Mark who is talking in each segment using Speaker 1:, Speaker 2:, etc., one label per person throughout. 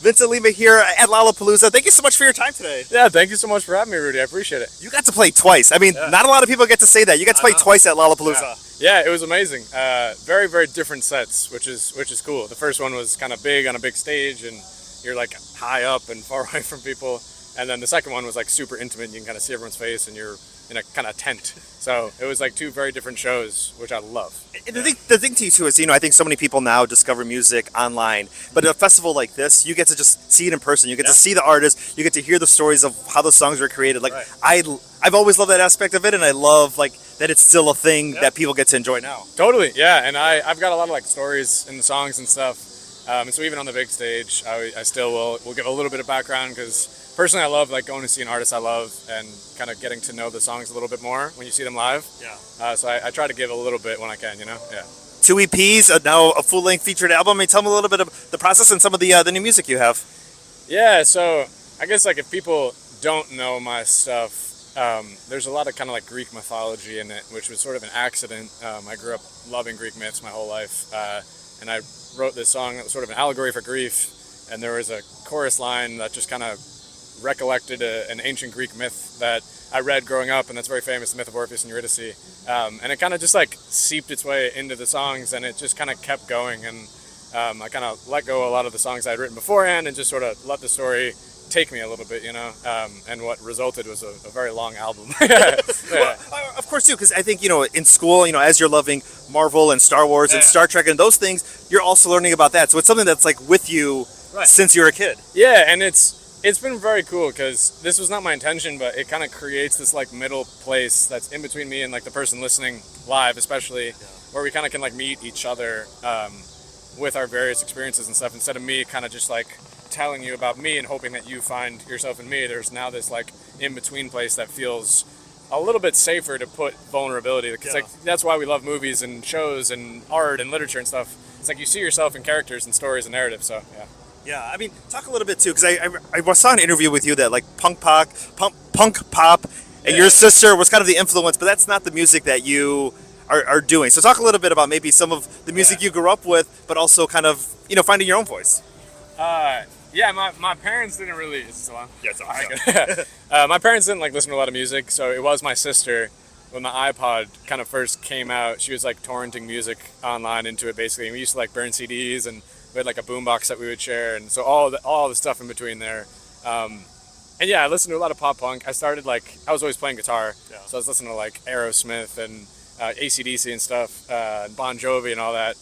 Speaker 1: Vincent Lima here at Lollapalooza. Thank you so much for your time today.
Speaker 2: Yeah, thank you so much for having me, Rudy. I appreciate it.
Speaker 1: You got to play twice. I mean, not a lot of people get to say that. You got to play twice at Lollapalooza.
Speaker 2: Yeah, it was amazing. Very, very different sets, which is cool. The first one was kind of big on a big stage, and you're like high up and far away from people. And then the second one was like super intimate. You can kind of see everyone's face, and you're in a kind of tent. So it was like two very different shows, which I love.
Speaker 1: And the thing to you too is, I think so many people now discover music online, but at a festival like this, you get to just see it in person. You get to see the artist. You get to hear the stories of how the songs were created. Like I've always loved that aspect of it, and I love like that it's still a thing that people get to enjoy now.
Speaker 2: Totally, yeah. And I've got a lot of like stories in the songs and stuff. And so even on the big stage, I still will give a little bit of background because personally I love like going to see an artist I love and kind of getting to know the songs a little bit more when you see them live. Yeah. So I try to give a little bit when I can, Yeah.
Speaker 1: 2 EPs, now a full-length featured album. I mean, tell me a little bit of the process and some of the new music you have.
Speaker 2: Yeah, so I guess like if people don't know my stuff, there's a lot of kind of like Greek mythology in it, which was sort of an accident. I grew up loving Greek myths my whole life, and I wrote this song that was sort of an allegory for grief, and there was a chorus line that just kind of recollected an ancient Greek myth that I read growing up, and that's very famous, the myth of Orpheus and Eurydice. And it kind of just like seeped its way into the songs, and it just kind of kept going. And I kind of let go a lot of the songs I'd written beforehand and just sort of let the story take me a little bit, and what resulted was a very long album.
Speaker 1: Well, of course, too, because I think, in school, as you're loving Marvel and Star Wars and Star Trek and those things, you're also learning about that. So it's something that's like with you since you were a kid.
Speaker 2: Yeah, and it's been very cool because this was not my intention, but it kind of creates this like middle place that's in between me and like the person listening live, especially where we kind of can like meet each other with our various experiences and stuff, instead of me kind of just like telling you about me and hoping that you find yourself in me. There's now this like in between place that feels a little bit safer to put vulnerability, because like that's why we love movies and shows and art and literature and stuff. It's like you see yourself in characters and stories and narratives. So
Speaker 1: yeah, I mean, talk a little bit too, because I saw an interview with you that like punk pop, and your sister was kind of the influence, but that's not the music that you are doing. So talk a little bit about maybe some of the music you grew up with, but also kind of finding your own voice.
Speaker 2: Yeah, my parents didn't really. Is it still on?
Speaker 1: Yeah, it's on.
Speaker 2: My parents didn't like listen to a lot of music, so it was my sister. When the iPod kind of first came out, she was like torrenting music online into it basically. And we used to like burn CDs, and we had like a boombox that we would share, and so all the stuff in between there. And yeah, I listened to a lot of pop punk. I started like I was always playing guitar, so I was listening to like Aerosmith and AC/DC and stuff, and Bon Jovi and all that.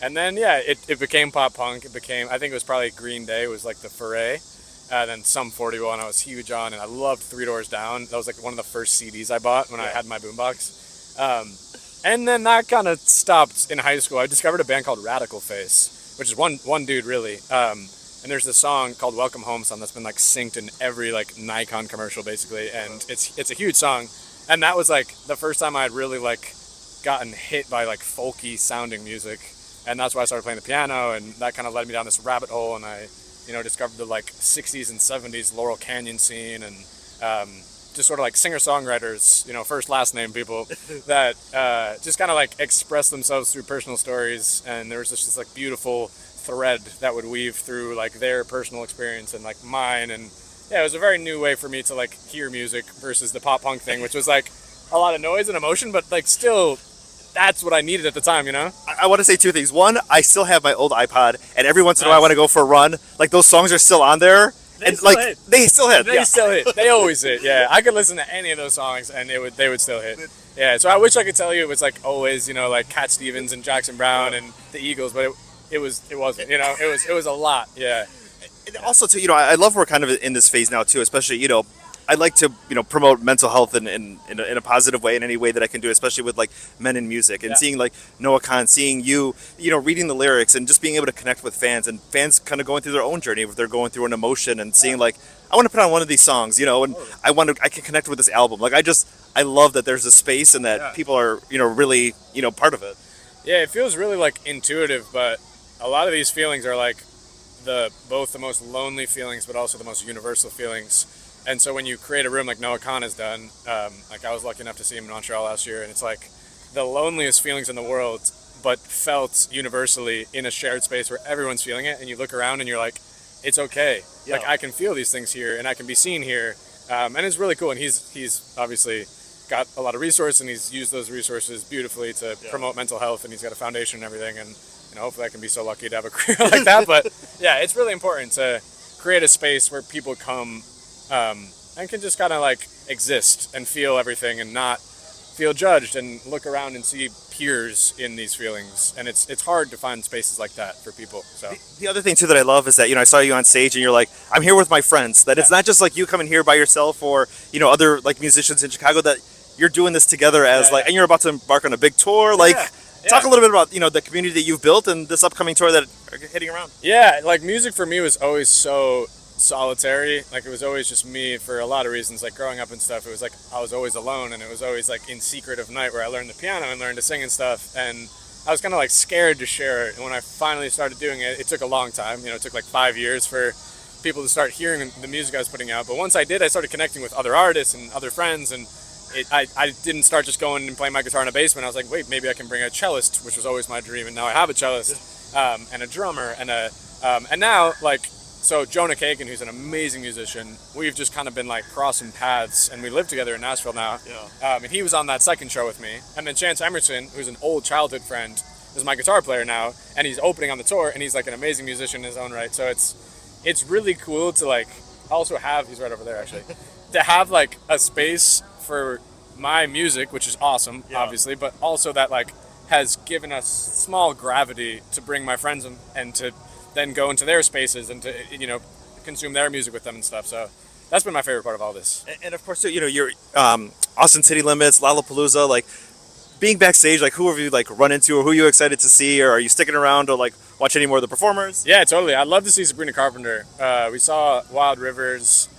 Speaker 2: And then it became pop punk. It became, I think it was probably Green Day was like the foray. Then Sum 41 I was huge on, and I loved Three Doors Down. That was like one of the first CDs I bought when I had my boombox. And then that kind of stopped in high school. I discovered a band called Radical Face, which is one dude really. And there's this song called Welcome Home Son that's been like synced in every like Nikon commercial basically, and it's a huge song. And that was like the first time I had really like gotten hit by like folky sounding music. And that's why I started playing the piano, and that kind of led me down this rabbit hole, and I, discovered the like 60s and 70s Laurel Canyon scene, and just sort of like singer-songwriters, first last name people that just kind of like express themselves through personal stories, and there was just this like beautiful thread that would weave through like their personal experience and like mine, and it was a very new way for me to like hear music versus the pop punk thing, which was like a lot of noise and emotion, but like still. That's what I needed at the time,
Speaker 1: I want to say two things. One, I still have my old iPod, and every once in a while I want to go for a run. Like, those songs are still on there. They still hit. They still hit.
Speaker 2: They always hit, yeah. I could listen to any of those songs, and they would still hit. Yeah, so I wish I could tell you it was, like, always, like Cat Stevens and Jackson Browne and the Eagles, but it wasn't, it was a lot, yeah.
Speaker 1: And also, too, I love we're kind of in this phase now, too, especially, I like to, promote mental health in a positive way in any way that I can do, especially with like men in music and seeing like Noah Khan, seeing you, reading the lyrics and just being able to connect with fans and fans kind of going through their own journey if they're going through an emotion and seeing like, I want to put on one of these songs, and I can connect with this album. Like I love that there's a space and that people are, really, part of it.
Speaker 2: Yeah, it feels really like intuitive, but a lot of these feelings are like both the most lonely feelings, but also the most universal feelings. And so when you create a room like Noah Khan has done, like I was lucky enough to see him in Montreal last year, and it's like the loneliest feelings in the world, but felt universally in a shared space where everyone's feeling it, and you look around and you're like, it's okay.
Speaker 1: Yeah.
Speaker 2: Like I can feel these things here, and I can be seen here, and it's really cool. And he's obviously got a lot of resources, and he's used those resources beautifully to promote mental health, and he's got a foundation and everything. And hopefully I can be so lucky to have a career like that. But yeah, it's really important to create a space where people come and can just kind of like exist and feel everything and not feel judged, and look around and see peers in these feelings. And it's hard to find spaces like that for people. So
Speaker 1: The other thing too that I love is that I saw you on stage and you're like, I'm here with my friends. That it's not just like you coming here by yourself or other like musicians in Chicago. That you're doing this together as and you're about to embark on a big tour. Like, talk a little bit about the community that you've built and this upcoming tour that are hitting around.
Speaker 2: Yeah, like music for me was always so solitary. Like it was always just me for a lot of reasons. Like growing up and stuff, it was like I was always alone, and it was always like in secret of night where I learned the piano and learned to sing and stuff. And I was kind of like scared to share it. And when I finally started doing it, it took a long time. It took like 5 years for people to start hearing the music I was putting out. But once I did, I started connecting with other artists and other friends, and I didn't start just going and playing my guitar in a basement. I was like, wait, maybe I can bring a cellist, which was always my dream, and now I have a cellist, and a drummer, and now like. So Jonah Kagan, who's an amazing musician, we've just kind of been like crossing paths, and we live together in Nashville now.
Speaker 1: Yeah.
Speaker 2: And he was on that second show with me. And then Chance Emerson, who's an old childhood friend, is my guitar player now, and he's opening on the tour, and he's like an amazing musician in his own right. So it's really cool to like also have, he's right over there actually, to have like a space for my music, which is awesome, obviously, but also that like has given us small gravity to bring my friends and to then go into their spaces and to consume their music with them and stuff. So that's been my favorite part of all this.
Speaker 1: And of course, you're Austin City Limits, Lollapalooza, like being backstage. Like, who have you like run into, or who are you excited to see, or are you sticking around to like watch any more of the performers?
Speaker 2: Yeah, totally. I'd love to see Sabrina Carpenter. We saw Wild Rivers.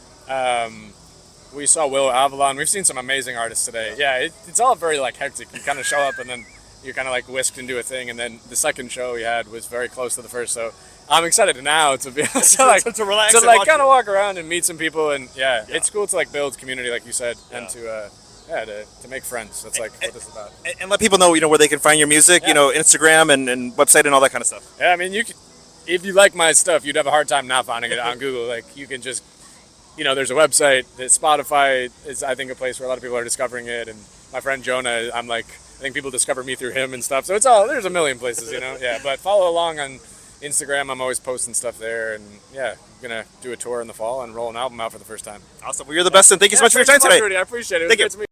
Speaker 2: We saw Will Avalon. We've seen some amazing artists today. Yeah, it's all very like hectic. You kind of show up and then you're kind of like whisked into a thing, and then the second show we had was very close to the first. So I'm excited now to be able to like
Speaker 1: to relax,
Speaker 2: to
Speaker 1: and
Speaker 2: like kind of walk around and meet some people, and it's cool to like build community, like you said, and to make friends. That's like what this is about.
Speaker 1: And let people know where they can find your music. Instagram and website and all that kind of stuff.
Speaker 2: Yeah, I mean if you like my stuff, you'd have a hard time not finding it on Google. Like you can just there's a website. That Spotify is I think a place where a lot of people are discovering it, and my friend Jonah, I think people discover me through him and stuff. So there's a million places, Yeah, but follow along on Instagram. I'm always posting stuff there, and I'm gonna do a tour in the fall and roll an album out for the first time.
Speaker 1: Awesome. Well, you're the best, and thank you so much for your time today.
Speaker 2: Rudy. I appreciate it.
Speaker 1: Thank you.
Speaker 2: Great to meet you.